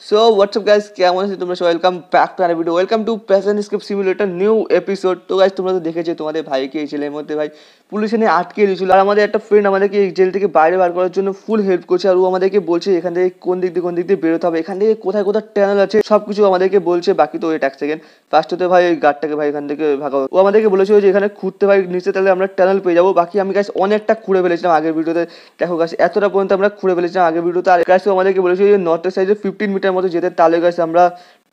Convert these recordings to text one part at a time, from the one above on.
So WhatsApp guys, কেমন আছো তোমরা সবাই? Welcome back to another video, welcome to passion escape simulator new episode. তো গাইস, তোমরা তো দেখেছো তোমাদের ভাইকে এই জেলের মধ্যে ভাই পুলিশ এনে আটকে দিয়েছিল, আর আমাদের একটা ফ্রেন্ড আমাদেরকে এই জেল থেকে বাইরে বার করার জন্য ফুল হেল্প করছে। আর ও আমাদেরকে বলছে এখান থেকে কোন দিক দিয়ে বেরোতে হবে, এখান থেকে কোথায় কোথায় টানেল আছে, সব কিছু আমাদেরকে বলছে। বাকি তো ওয়েট এক সেকেন্ড, ফার্স্ট হতে ভাই ওই গার্ডটাকে ভাই এখান থেকে ভাগাও। ও আমাদেরকে বলেছিল যে এখানে খুঁড়তে ভাই নিচে, তাহলে আমরা টানেল পেয়ে যাবো। বাকি আমি গাইস অনেকটা খুঁড়ে ফেলেছিলাম আগের ভিডিওতে, দেখো গাইস এতটা পর্যন্ত আমরা খুঁড়ে ফেলেছিলাম আগের ভিডিওতে। আর গাইস আমাদেরকে বলেছিল যে নর্থের সাইডে 15 মিটার মতো যেতে, তাহলে গাইস আমরা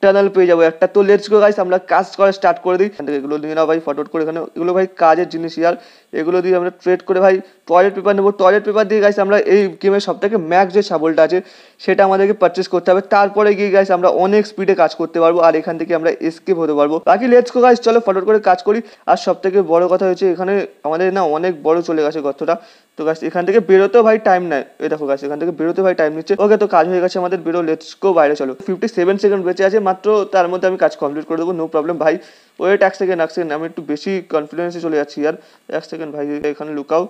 টানেল পেয়ে যাবো একটা। তো লেটস গো গাইস, আমরা কাজ করা স্টার্ট করে দিই। এখান থেকে এগুলো নিয়ে নাও ভাই ফটোট করে, এখানে এগুলো ভাই কাজের জিনিস ইয়ার। এগুলো দিয়ে আমরা ট্রেড করে ভাই টয়লেট পেপার নেবো। টয়লেট পেপার দিয়ে গাইস আমরা এই গেমের সব থেকে ম্যাক্স যে শাবলটা আছে সেটা আমাদেরকে পারচেস করতে হবে। তারপরে গিয়ে গাইস আমরা অনেক স্পিডে কাজ করতে পারবো, আর এখান থেকে আমরা এসকেপ হতে পারবো। বাকি লেটস গো গাইস, চলো ফটোট করে কাজ করি। আর সব থেকে বড় কথা হচ্ছে এখানে আমাদের না অনেক বড় চলে গেছে গর্তটা। তো গাছ এখান থেকে বেরোতেও ভাই টাইম নেয়, এই দেখো গাছ এখান থেকে বেরোতে ভাই টাইম নিচ্ছে। ওকে, তো কাজ হয়ে গেছে আমাদের, বেরো লেটস গো বাইরে চলো। 57 সেকেন্ড বেঁচে আছে মাত্র, তার মধ্যে আমি কাজ কমপ্লিট করে দেবো, নো প্রবলেম ভাই। ওয়েট এক সেকেন্ড, আমি একটু বেশি কনফিডেন্সে চলে যাচ্ছি ইয়ার। এক সেকেন্ড ভাই, এখানে লুকাও,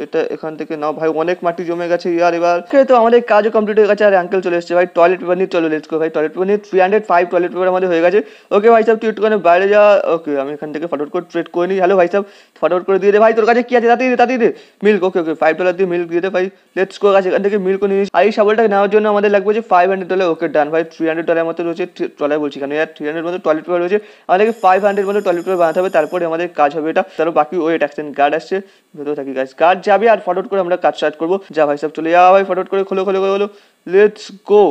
এটা এখান থেকে নাও ভাই, অনেক মাটি জমে গেছে ইয়ার। এবার তো আমাদের কাজও কমপ্লিট হয়ে গেছে, আর আঙ্কেল চলে এসেছে ভাই। টয়লেট পেপার নিয়ে চলো লেটস গো ভাই। টয়লেট পেপার নিয়ে 305 টয়লেট পেপার আমাদের হয়ে গেছে। ওকে ভাই সাহেব, তুই একটুখানি বাইরে যা। ওকে, আমি এখান থেকে ফটোট করে ট্রেড করে নিই। হ্যালো ভাই সাহেব, ফটোট করে দিয়ে দে ভাই। তোর কাছে কি আছে তাড়াতাড়ি দে। মিল্ক, ওকে ওকে, $5 দিয়ে মিল্ক দিয়ে দে ভাই। লেটস গো গাছ, এখান থেকে মিল্ক নিয়ে। আর এই শাবলটাকে নেওয়ার জন্য আমাদের লাগবে যে $500। ওকে ডান ভাই, $300 মতো রয়েছে। ডলার বলছি কেন ইয়ার, 300 মতো টয়লেট পেপার রয়েছে। আমাদেরকে 500 মতো টয়লেট পেপার বানাতে হবে, তারপরে আমাদের কাজ হবে এটা। তারপর বাকি ওয়েট অ্যাকশন গার্ড আসছে, ভেতরে থাকি গাছ। গার্ড যাবে আর ফটোট করে আমরা কাজ স্টার্ট করবো। যা ভাই সব চলে যা ভাই, ফটোট করে খোলো খোলো খোলো। Let's go.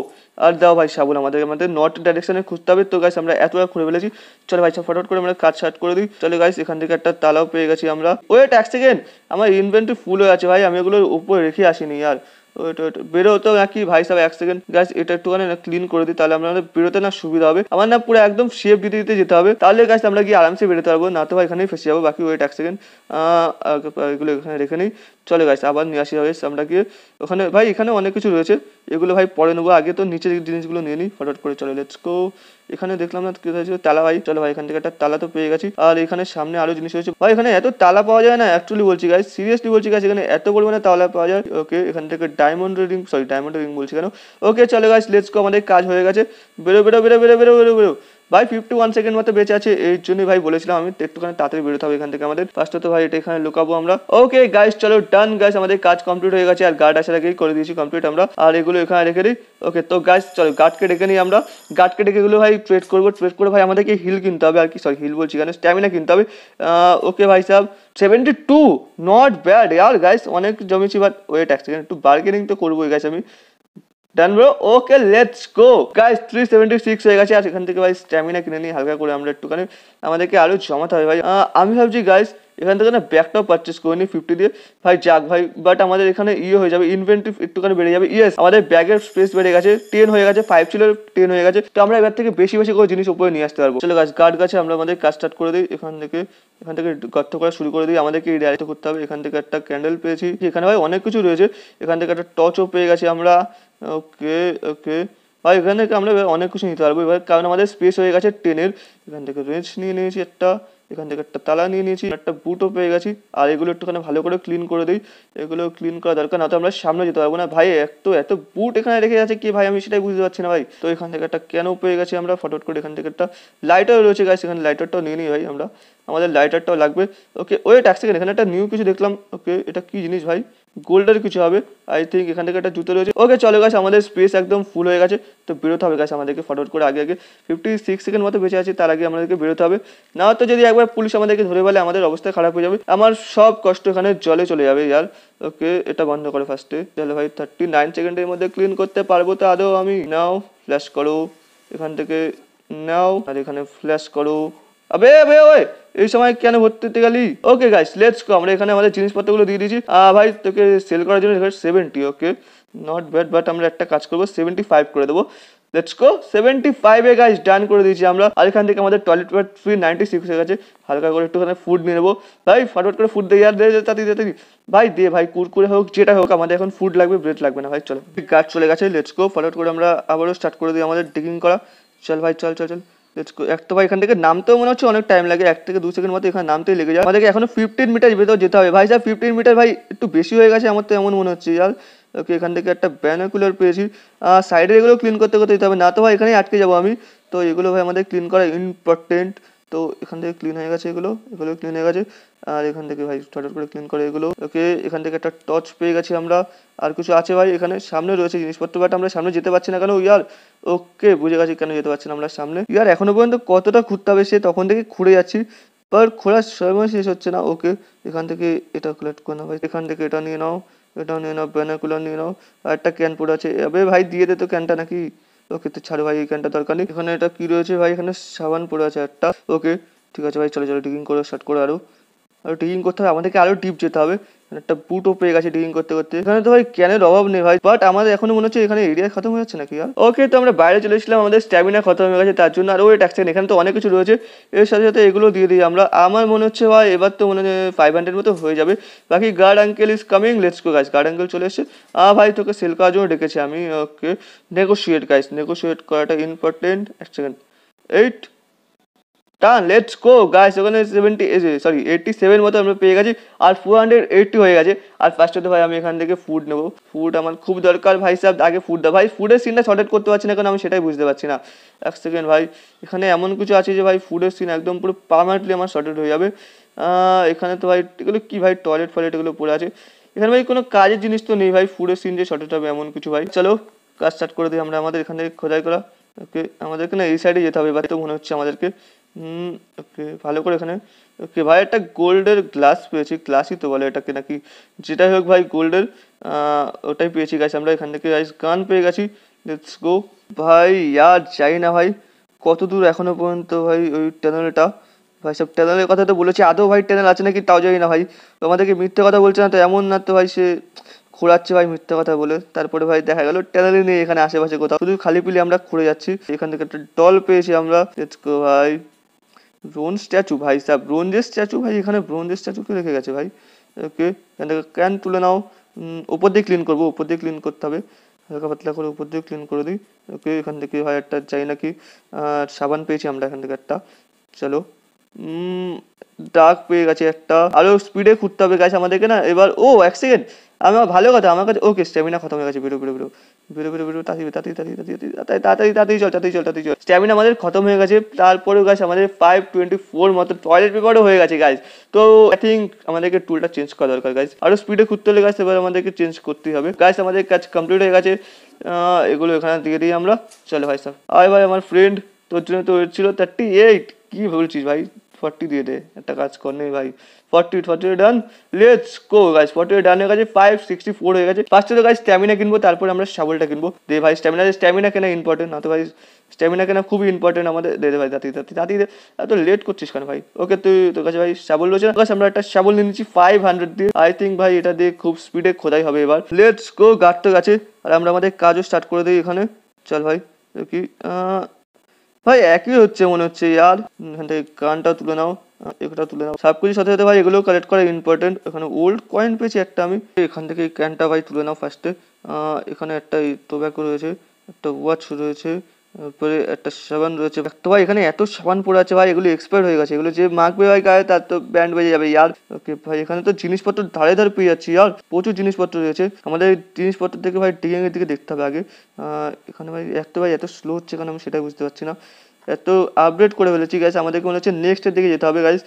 আর দাও ভাই শাবল, আমাদের নর্থ ডাইরেকশনে খুঁজতে হবে। তো গাছ আমরা এতটা খুঁড়ে ফেলেছি, চলো ভাই সব ফটোট করে আমরা কাজ স্টার্ট করে দিই। চলো গাইস, এখান থেকে একটা তালাও পেয়ে গেছি আমরা। ওয়েট এক সেকেন্ড, আমার ইনভেন্টরি ফুল হয়ে আছে ভাই, আমি এগুলোর উপরে রেখে আসিনি আর। ওয়েট ওয়েট, বেরোতেও নাকি ভাই সাহেব এক সেকেন্ড গাইস, এটা একটুখানি না ক্লিন করে দিই, তাহলে আমাদের বেরোতে না সুবিধা হবে। আমার না পুরো একদম শেপ দিতে দিতে যেতে হবে, তাহলে গাইস আমরা কি আরামসে বেরোতে পারবো, না তো ভাই এখানেই ফেসে যাবো। বাকি ওয়েট এক সেকেন্ড, এগুলো এখানে রেখে নিই। চলে গাইস, আবার নিয়ে আসি গাইস আমরা গিয়ে ওখানে। ভাই এখানে অনেক কিছু রয়েছে, এগুলো ভাই পরে নেবো, আগে তো নিচের জিনিসগুলো নিয়ে নিই ফটোট করে। চলে লেটস গো। এখানে দেখলাম না কোথায় ছিল তালা ভাই, চলো ভাই এখান থেকে একটা তালা তো পেয়ে গেছি। আর এখানে সামনে আরো জিনিস রয়েছে ভাই, এখানে এত তালা পাওয়া যায় না, অ্যাকচুয়ালি বলছি গাইস, সিরিয়াসলি বলছি গাইস, এখানে এত পরিমাণে তালা পাওয়া যায়। ওকে, এখান থেকে ডায়মন্ড রিং বলছি কেন। ওকে চলো গাইস, লেটস গো, আমাদের কাজ হয়ে গেছে। বেরো বেরো বেরো বেরো বেরো বেরো বেরো ভাই। 51 সেকেন্ড মতো বেঁচে আছে, এই জন্যই ভাই বলেছিলাম আমি একটুখানি তাড়াতাড়ি বেরোতে হবে এখান থেকে আমাদের। ফার্স্ট তো ভাই এটা এখানে লুকাবো আমরা। ওকে গাইস চলো ডান গাইস, আমাদের কাজ কমপ্লিট হয়ে গেছে, আর গার্ড আসার আগেই করে দিয়েছি কমপ্লিট আমরা। আর এগুলো এখানে রেখে দিই। ওকে, তো গাইস চলো গার্ডকে ডেকে নিই আমরা। গার্ডকে ডেকে এগুলো ভাই ট্রেড করবো, ট্রেড করে ভাই আমাদেরকে হিল কিনতে হবে, আর কি সরি হিল বলছি কেন, স্ট্যামিনা কিনতে হবে। ওকে ভাই সাহেব, 72 নট ব্যাড ইয়ার গাইস, অনেক জমেছি। বাট ওয়েট এক সেকেন্ড, একটু বার্গেনিং তো করবোই গাইস আমি। ডান bro, okay let's go guys, 376 হয়ে গেছে। আর এখান থেকে ভাই স্ট্যামিনা কিনে নিই হালকা করে আমরা একটুখানি, আমাদেরকে আরো জমাতে হবে ভাই। আমি ভাবছি গাইস এখান থেকে না ব্যাগটাও পারচেস করে নিই 50 দিয়ে ভাই, যাক ভাই। বাট আমাদের এখানে হয়ে যাবে, ইনভেন্টরি একটুখানি বেড়ে যাবে। ইয়েস, আমাদের ব্যাগের স্পেস বেড়ে গেছে, 10 হয়ে গেছে, 5 ছিল 10 হয়ে গেছে। তো আমরা এবার থেকে বেশি বেশি করে জিনিস উপরে নিয়ে আসতে পারবো। চলো গাছ গার্ড গাছে আমরা আমাদের কাজ স্টার্ট করে দিই। এখান থেকে গর্ত করা শুরু করে দিই, আমাদেরকে রিয়ালিটি করতে হবে। এখান থেকে একটা ক্যান্ডেল পেয়েছি, এখানে ভাই অনেক কিছু রয়েছে। এখান থেকে একটা টর্চও পেয়ে গেছি আমরা। ওকে ওকে ভাই, এখান থেকে আমরা অনেক কিছু নিতে পারবো এবার, কারণ আমাদের স্পেস হয়ে গেছে 10-এর। এখান থেকে রেঞ্জ নিয়ে নিয়েছি একটা, এখান থেকে একটা তালা নিয়ে নিয়েছি, একটা বুটও পেয়ে গেছি। আর এগুলো একটুখানি ভালো করে ক্লিন করে দিই, এগুলো ক্লিন করা দরকার, না তো আমরা সামনে যেতে পারবো না ভাই। এত বুট এখানে রেখে আছে কি ভাই, আমি সেটাই বুঝতে পারছি না ভাই। তো এখান থেকে একটা ক্যানও পেয়ে গেছি আমরা ফটোট করে। এখান থেকে একটা লাইটার রয়েছে গাছ, এখানে লাইটারটাও নিয়ে নিই ভাই আমরা, আমাদের লাইটারটাও লাগবে। ওকে ওয়েট এক সেকেন্ড, এখানে একটা নিউ কিছু দেখলাম। ওকে, এটা কি জিনিস ভাই, গোল্ডের কিছু হবে আই থিঙ্ক। এখান থেকে একটা জুতো রয়েছে। ওকে চলো গাছ, আমাদের স্পেস একদম ফুল হয়ে গেছে, তো বেরোতে হবে গাছ আমাদেরকে ফটোট করে। আগে 56 সেকেন্ড মতো বেঁচে আছে, তার আগে আমাদেরকে বেরোতে হবে। না তো যদি একবার পুলিশ আমাদেরকে ধরে ফেলে আমাদের অবস্থা খারাপ হয়ে যাবে, আমার সব কষ্ট এখানে জলে চলে যাবে ইয়ার। ওকে, এটা বন্ধ করে ফার্স্টে। চলো ভাই 39 সেকেন্ডের মধ্যে ক্লিন করতে পারবো তো আদৌ আমি। নাও ফ্ল্যাশ করো এখান থেকে, নাও, আর এখানে ফ্ল্যাশ করো। আবে আবে ওই, এই সময় কেন ভর্তি হতে গেলি? ওকে গাইস লেটস গো, আমরা এখানে আমাদের জিনিসপত্রগুলো দিয়ে দিয়েছি। ভাই তোকে সেল করার জন্য 70, ওকে নট ব্যাড। বাট আমরা একটা কাজ করবো, 75 করে দেবো। লেটস গো, 75-এ গাইস ডান করে দিয়েছি আমরা। আর এখান থেকে আমাদের টয়লেট পেপার 96 হয়ে গেছে। হালকা করে একটুখানি ফুড নিয়ে নেবো ভাই, ফটফট করে ফুড দিয়ে আর তাড়াতাড়ি ভাই দে ভাই, কুরকুরে হোক যেটা হোক, আমাদের এখন ফুড লাগবে, ব্রেড লাগবে না ভাই। চলো গাছ চলে গেছে, লেটস গো, ফটফট করে আমরা আবারও স্টার্ট করে দিই আমাদের ডিগিং করা। চল ভাই চল চল চল লেটস গো। এক তো ভাই এখান থেকে নামতেও মনে হচ্ছে অনেক টাইম লাগে, 1 থেকে 2 সেকেন্ড মতো এখানে নামতেই লেগে যায়। আমাদেরকে এখনো 15 মিটার ভেতর যেতে হবে ভাই। 15 মিটার ভাই একটু বেশি হয়ে গেছে আমার তো এমন মনে হচ্ছে यार। ওকে এখান থেকে একটা ব্যানোকুলার পেয়েছি। সাইডে এগুলো ক্লিন করতে করতে দিতে হবে, না তো ভাই এখানেই আটকে যাবো আমি। তো এগুলো ভাই আমাদের ক্লিন করা ইম্পর্টেন্ট। তো এখান থেকে ক্লিন হয়ে গেছে, এগুলো ক্লিন হয়ে গেছে। আর এখান থেকে ভাই স্টার্ট করে ক্লিন করে এগুলো। ওকে এখান থেকে একটা টর্চ পেয়ে গেছি আমরা। আর কিছু আছে ভাই এখানে, সামনে রয়েছে জিনিসপত্র, বাট আমরা সামনে যেতে পারছি না কেন ইয়ার? ওকে বুঝে গেছি কেন যেতে পারছি না আমরা সামনে। ইয়ার এখনো পর্যন্ত কতটা ঘুরতে হবে, সে তখন থেকে ঘুরে যাচ্ছি, বাট ঘোরার সময় শেষ হচ্ছে না। ওকে এখান থেকে এটা কালেক্ট করে নাও ভাই, এখান থেকে এটা নিয়ে নাও, এটাও নিয়ে নাও, ব্যানোকুলার নিয়ে নাও। আর একটা ক্যান পড়ে আছে, এবে ভাই দিয়ে দে তো ক্যানটা নাকি। ওকে তো ছাড়ো ভাই, এই ক্যানটা দরকার নেই। এখানে এটা কি রয়েছে ভাই, এখানে সাবান পড়ে আছে একটা। ওকে ঠিক আছে ভাই, চলো চলো ডিগিং করে স্টার্ট করে আরো ডিগিং করতে হবে আমাদেরকে, আরো ডিপ যেতে হবে। একটা বুটও পেয়ে গেছে ডিগিং করতে করতে। এখানে তো ভাই ক্যানের অভাব নেই ভাই, বাট আমাদের এখনো মনে হচ্ছে এখানে এরিয়া খতম হয়ে যাচ্ছে নাকি আর। ওকে তো আমরা বাইরে চলে এসেছিলাম, আমাদের স্ট্যামিনা খতম হয়ে গেছে তার জন্য। আর ওয়েট এক সেকেন্ড, এখানে তো অনেক কিছু রয়েছে, এর সাথে সাথে এগুলো দিয়ে দিই আমরা। আমার মনে হচ্ছে ভাই এবার তো মনে হয় 500 মতো হয়ে যাবে। বাকি guard uncle is coming, let's go guys. Guard uncle চলে এসেছে। ভাই তোকে সেল করার জন্য ডেকেছি আমি। ওকে নেগোশিয়েট গাইস, নেগোশিয়েট করাটা ইম্পর্টেন্ট। এক সেকেন্ড, 8 টান, লেটস গো গাইস। ওখানে 87 মতো আমরা পেয়ে গেছি, আর 480 হয়ে গেছে। আর ফার্স্টে তো ভাই আমি এখান থেকে ফুড নেবো, ফুড আমার খুব দরকার ভাই সাহেব। আগে ফুড দাও ভাই, ফুডের সিনটা শর্টেট করতে পারছি না কেন আমি সেটাই বুঝতে পারছি না। এক সেকেন্ড ভাই, এখানে এমন কিছু আছে যে ভাই ফুডের সিন একদম পুরো পার্মানেন্টলি আমার শর্টেট হয়ে যাবে। এখানে তো ভাই এগুলো কি ভাই, টয়লেট ফয়লেট এগুলো পড়ে আছে। এখানে ভাই কোনো কাজের জিনিস তো নেই ভাই, ফুডের সিন যে শর্টেট হবে এমন কিছু ভাই। চলো কাজ স্টার্ট করে দিই আমরা আমাদের এখান থেকে খোদাই করা। ওকে আমাদেরকে না এই সাইডে যেতে হবে এবার তো মনে হচ্ছে আমাদেরকে। ওকে ভালো করে এখানে। ওকে ভাই একটা গোল্ডের গ্লাস পেয়েছি, গ্লাসই তো বলে এটাকে নাকি, যেটাই হোক ভাই গোল্ডের ওটাই পেয়েছি গাইস আমরা এখান থেকে। গাইস গান পেয়ে গেছি, লেটস গো। ভাই ইয়ার যাই না ভাই কত দূর এখনো পর্যন্ত ভাই ওই টানেলটা। ভাই সব টানেলের কথা তো বলেছি, আদৌ ভাই টানেল আছে নাকি তাও জানি না ভাই। তো আমাদেরকে মিথ্যে কথা বলছে না তো, এমন না তো ভাই সে ঘোরাচ্ছে ভাই মিথ্যে কথা বলে। তারপরে ভাই দেখা গেল টানেলই নেই এখানে আশেপাশে কোথাও, শুধু খালি পিলি আমরা ঘুরে যাচ্ছি। এখান থেকে একটা ডল পেয়েছি আমরা, লেটস গো ভাই। ব্রোঞ্জ স্ট্যাচু ভাই সাহেব, ব্রোঞ্জের স্ট্যাচু ভাই, এখানে ব্রোঞ্জের স্ট্যাচুকে রেখে গেছে ভাই। ওকে এখান থেকে ক্যান তুলে নাও, উপর দিয়ে ক্লিন করবো, উপর দিয়ে ক্লিন করতে হবে, হালকা পাতলা করে উপর দিয়ে ক্লিন করে দিই। ওকে এখান থেকে ভাই একটা চাই নাকি সাবান পেয়েছি আমরা এখান থেকে একটা। চলো ডাক পেয়ে গেছে একটা, আরো স্পিডে ঘুরতে হবে গাছ আমাদেরকে না এবার। ও এক সেকেন্ড, আমার ভালো কথা আমার কাছে। ওকে স্ট্যামিনা খতম হয়ে গেছে, বেরো বেরো বেরো বেরো বেরো বেরো, তাড়াতাড়ি তাড়াতাড়ি তাড়াতাড়ি তাড়াতাড়ি তাড়াতাড়ি চল, তাড়াতাড়ি চল, তাড়াতাড়ি চল। স্ট্যামিনা আমাদের খতম হয়ে গেছে, তারপরেও গাছ আমাদের 524 মতো টয়লেট পেপারও হয়ে গেছে গাছ। তো আই থিঙ্ক আমাদেরকে টুলটা চেঞ্জ করা দরকার গাছ, আরো স্পিডে ঘুরতে হলে গাছ এবার আমাদেরকে চেঞ্জ করতেই হবে গাছ। আমাদের কাজ কমপ্লিট হয়ে গেছে, এগুলো এখানে দিয়ে দিই আমরা। চলো ভাই সাহেব, আয় ভাই আমার ফ্রেন্ড, তোর জন্য তো ছিল 38, কি বলছিস ভাই 40 দিয়ে দে, একটা কাজ কর নেই ভাই। 40 ডান, লেটস গো গাইস। 40 ডান হয়ে গেছে, 564 হয়ে গেছে। ফার্স্টে তো গাইস স্ট্যামিনা কিনবো, তারপর আমরা শাবলটা কিনবো। দে ভাই স্ট্যামিনা কেনা ইম্পর্টেন্ট, না তো ভাই স্ট্যামিনা কেনা খুবই ইম্পর্টেন্ট আমাদের। দে দে ভাই তাড়াতাড়ি তাড়াতাড়ি তাড়াতাড়ি দে, এত লেট করছিস কেন ভাই। ওকে তুই তোর কাছে ভাই শাবল রয়েছে না, আমরা একটা শাবল নিয়ে নিচ্ছি 500 দিয়ে। আই থিঙ্ক ভাই এটা দিয়ে খুব স্পিডে খোদাই হবে এবার। লেটস গো, গার্ড তো গেছে, আর আমরা আমাদের কাজও স্টার্ট করে দিই এখানে। চল ভাই কি ভাই একই হচ্ছে মনে হচ্ছে ইয়ার। এখান থেকে গানটা তুলে নাও, এগুলো তুলে নাও, সব কিছুর সাথে সাথে ভাই এগুলো কালেক্ট করা ইম্পর্টেন্ট। এখানে ওল্ড কয়েন পেয়েছি একটা আমি, এখান থেকে এই ক্যানটা ভাই তুলে নাও ফার্স্টে। এখানে একটা টোব্যাকো রয়েছে, একটা ওয়াচ রয়েছে, তারপরে একটা সাবান রয়েছে। তো ভাই এখানে এত সাবান পড়ে আছে ভাই, এগুলো এক্সপায়ার হয়ে গেছে, এগুলো যে মাখবে ভাই গায়ে তার তো ব্যান্ড বেজে যাবে ইয়ার। ওকে ভাই এখানে তো জিনিসপত্র ধারে ধারে পেয়ে যাচ্ছি ইয়ার, প্রচুর জিনিসপত্র রয়েছে। আমাদের জিনিসপত্র থেকে ভাই ডিএং এর দিকে দেখতে হবে আগে। এখানে ভাই এত স্লো হচ্ছে কেন আমি সেটাই বুঝতে পারছি না। এত আপডেট করে ফেলেছি গাইস, আমাদেরকে মনে হচ্ছে নেক্সটের দিকে যেতে হবে গাইস।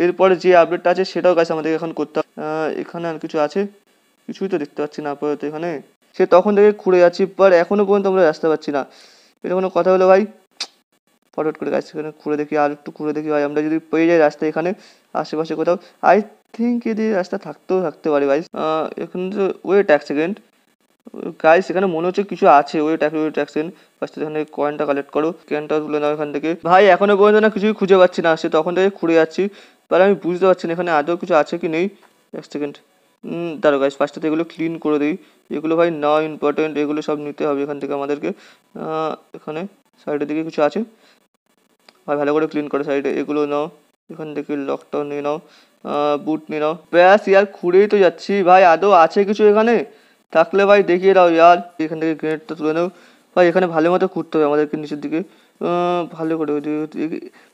এরপরে যে আপডেটটা আছে সেটাও গাইস আমাদেরকে এখন করতে হবে। এখানে আর কিছু আছে, কিছুই তো দেখতে পাচ্ছি না আপাতত এখানে। সে তখন থেকে ঘুরে যাচ্ছি, বাট এখনো পর্যন্ত আমরা আসতে পারছি না। এটা কোনো কথা হলো ভাই। ফরওয়ার্ড করে গাছ এখানে ঘুরে দেখি, আর একটু ঘুরে দেখি ভাই, আমরা যদি পেয়ে যাই রাস্তা এখানে আশেপাশে কোথাও। আই থিঙ্ক এদিকে রাস্তা থাকতে পারে ভাই। এখানে তো ওয়েট এক সেকেন্ড গাইস, এখানে মনে হচ্ছে কিছু আছে, ওয়েট এক সেকেন্ড। ফার্স্ট এখানে কয়েনটা কালেক্ট করো, কয়েনটা তুলে নাও এখান থেকে। ভাই এখনো পর্যন্ত না কিছুই খুঁজে পাচ্ছি না, সে তখন থেকে ঘুরে যাচ্ছি, তাহলে আমি বুঝতে পারছি না এখানে আদৌ কিছু আছে কি নেই। এক সেকেন্ড দাঁড়ো গাইস, ফার্স্টে এগুলো ক্লিন করে দিই। এগুলো ভাই না ইম্পর্টেন্ট, এগুলো সব নিতে হবে এখান থেকে আমাদেরকে। এখানে সাইডের দিকে কিছু আছে ভাই, ভালো করে ক্লিন করে সাইডে এগুলো নাও। এখান থেকে লকটাও নিয়ে নাও, বুট নিয়ে নাও। ব্যাস ইয়ার ঘুরেই তো যাচ্ছি ভাই, আদৌ আছে কিছু এখানে থাকলে ভাই দেখিয়ে দাও ইয়ার। এখান থেকে গ্রেনেডটা তুলে নাও ভাই, এখানে ভালো মতো ঘুরতে হবে আমাদেরকে নিচের দিকে ভালো করে।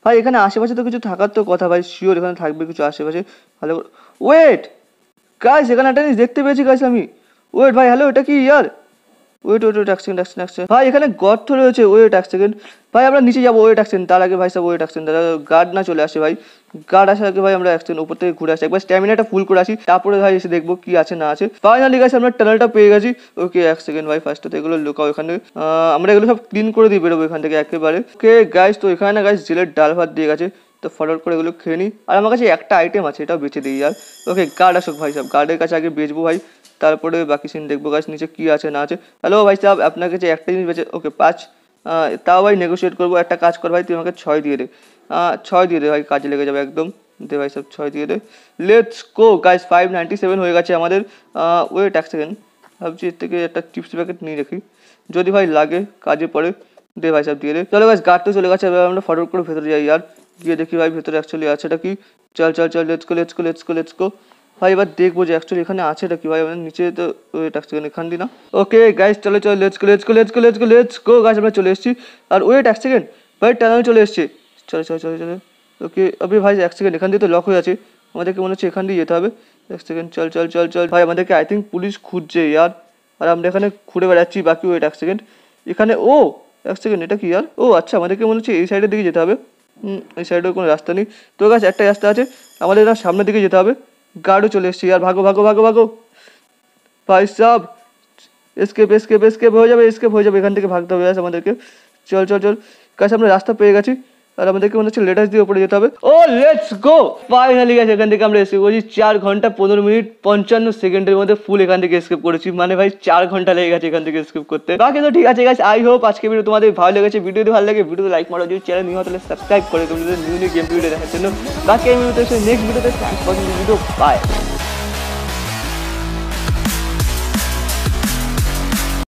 ভাই এখানে আশেপাশে তো কিছু থাকার তো কথা ভাই, শিওর এখানে থাকবে কিছু আশেপাশে ভালো করে। ওয়েট গাইস, এখানে একটা জিনিস দেখতে পেয়েছি গাইস আমি। ওয়েট ভাই, হ্যালো, এটা কি ইয়ার? ওয়েট ওয়েট ওয়েট, এক সেকেন্ড এক সেকেন্ড এক সেকেন্ড ভাই, এখানে গর্ত রয়েছে। ওয়েট এক সেকেন্ড ভাই, আমরা নিচে যাবো। ওয়েট এক সেকেন্ড, তার আগে ভাই সব ওয়েট এক সেকেন্ড, গার্ড না চলে আসে ভাই। গার্ড আসার আগে ভাই আমরা এক সেকেন্ড উপর থেকে ঘুরে আসি, একবার স্ট্যামিনাটা ফুল করে আসি, তারপরে ভাই এসে দেখবো কি আছে না আছে। ফাইনালি গাইস আমরা টানেলটা পেয়ে গেছি। ওকে এক সেকেন্ড ভাই, ফার্স্টে তো এগুলো লুকাও এখানে। আমরা এগুলো সব ক্লিন করে দিয়ে বেরোবো এখান থেকে একেবারে। ওকে গাইস, তো এখানে না গাইস জেলের ডাল ভাত দিয়ে গেছে, তো ফটোফট করে এগুলো খেয়ে নিই। আর আমার কাছে একটা আইটেম আছে, এটাও বেঁচে দিই আর। ওকে গার্ড আসুক ভাই, সব গার্ডের কাছে আগে বেচবো ভাই, তারপরে বাকি সিন দেখবো গাছ নিচে কি আছে না আছে। হ্যালো ভাই সাহেব, আপনার কাছে একটা জিনিস বেঁচে। ওকে 5, তাও ভাই নেগোশিয়েট করবো। একটা কাজ কর ভাই, তুই আমাকে 6 দিয়ে দে। 6 দিয়ে দে ভাই, কাজে লেগে যাবে একদম। দে ভাই সব 6 দিয়ে দে। লেটস গো গাইস, 597 হয়ে গেছে আমাদের। ওয়েট এক সেকেন্ড, ভাবছি এর থেকে একটা চিপস প্যাকেট নিয়ে রাখি, যদি ভাই লাগে কাজে পড়ে। দে ভাই সব দিয়ে দে। চলো গাইস, গার্ড তো চলে গেছে, এবার আমরা ফটোফট করে ভেতরে যাই আর। গিয়ে দেখি ভাই ভেতরে অ্যাকচুয়ালি আছেটা কি। চল চল চল, let's go let's go let's go let's go ভাই। এবার দেখবো যে অ্যাকচুয়ালি এখানে আছেটা কি ভাই। আমাদের নিচে তো ওয়েট এক সেকেন্ড, এখান দিই না। ওকে গাইস চলো চলো, let's go let's go let's go let's go let's go guys, আমরা চলে এসেছি। আর ওয়েট এক সেকেন্ড ভাই, টানেল চলে এসেছে। চলো চলো চলো চলো। ওকে অবে ভাই এক সেকেন্ড, এখান দিয়ে তো লক হয়ে আছে, আমাদেরকে মনে হচ্ছে এখান দিয়ে যেতে হবে। এক সেকেন্ড, চল চল চল চল ভাই, আমাদেরকে আই থিঙ্ক পুলিশ খুঁজছে ইয়ার। আর আমরা এখানে ঘুরে বেড়াচ্ছি বাকি। ওয়েট এক সেকেন্ড, এখানে ও এক সেকেন্ড, এটা কি ইয়ার? ও আচ্ছা, আমাদেরকে মনে হচ্ছে এই সাইডের দিকে যেতে হবে। এই সাইডের কোনো রাস্তা নেই তো গাছ, একটাই রাস্তা আছে, আমাদের এরা সামনের দিকে যেতে হবে। গার্ডও চলে এসছে আর, ভাগো ভাগো ভাগো ভাগো ভাই সাব। এসকেপ এসকেপ এসকেপ হয়ে যাবে, এসকেপ হয়ে যাবে, এখান থেকে ভাগতে হবে গাছ আমাদেরকে। চল চল চল গাছ, আমরা রাস্তা পেয়ে গেছি। আর আমাদেরকে মনে হচ্ছে লেটাস দিয়ে উপরে যেতে হবে। ও লেটস গো, ফাইনালি গেছে এখান থেকে আমরা এসে বলছি 4 ঘন্টা 15 মিনিট 55 সেকেন্ডের মধ্যে ফুল এখান থেকে এসকেপ করেছি। মানে ভাই 4 ঘন্টা লেগে গেছে এখান থেকে এসকেপ করতে। বাকি তো ঠিক আছে গাইস, আই হোপ আজকে ভিডিও তোমাদের ভালো লেগেছে। ভিডিও যদি ভালো লাগে ভিডিওতে লাইক মারো, যদি চ্যানেল নিউ হলে সাবস্ক্রাইব করে তোমাদের নিউ নিউ গেম ভিডিও দেখার জন্য। বাকি আমি নেক্সট ভিডিওতে থ্যাঙ্কস ফর ভিডিও, বাই।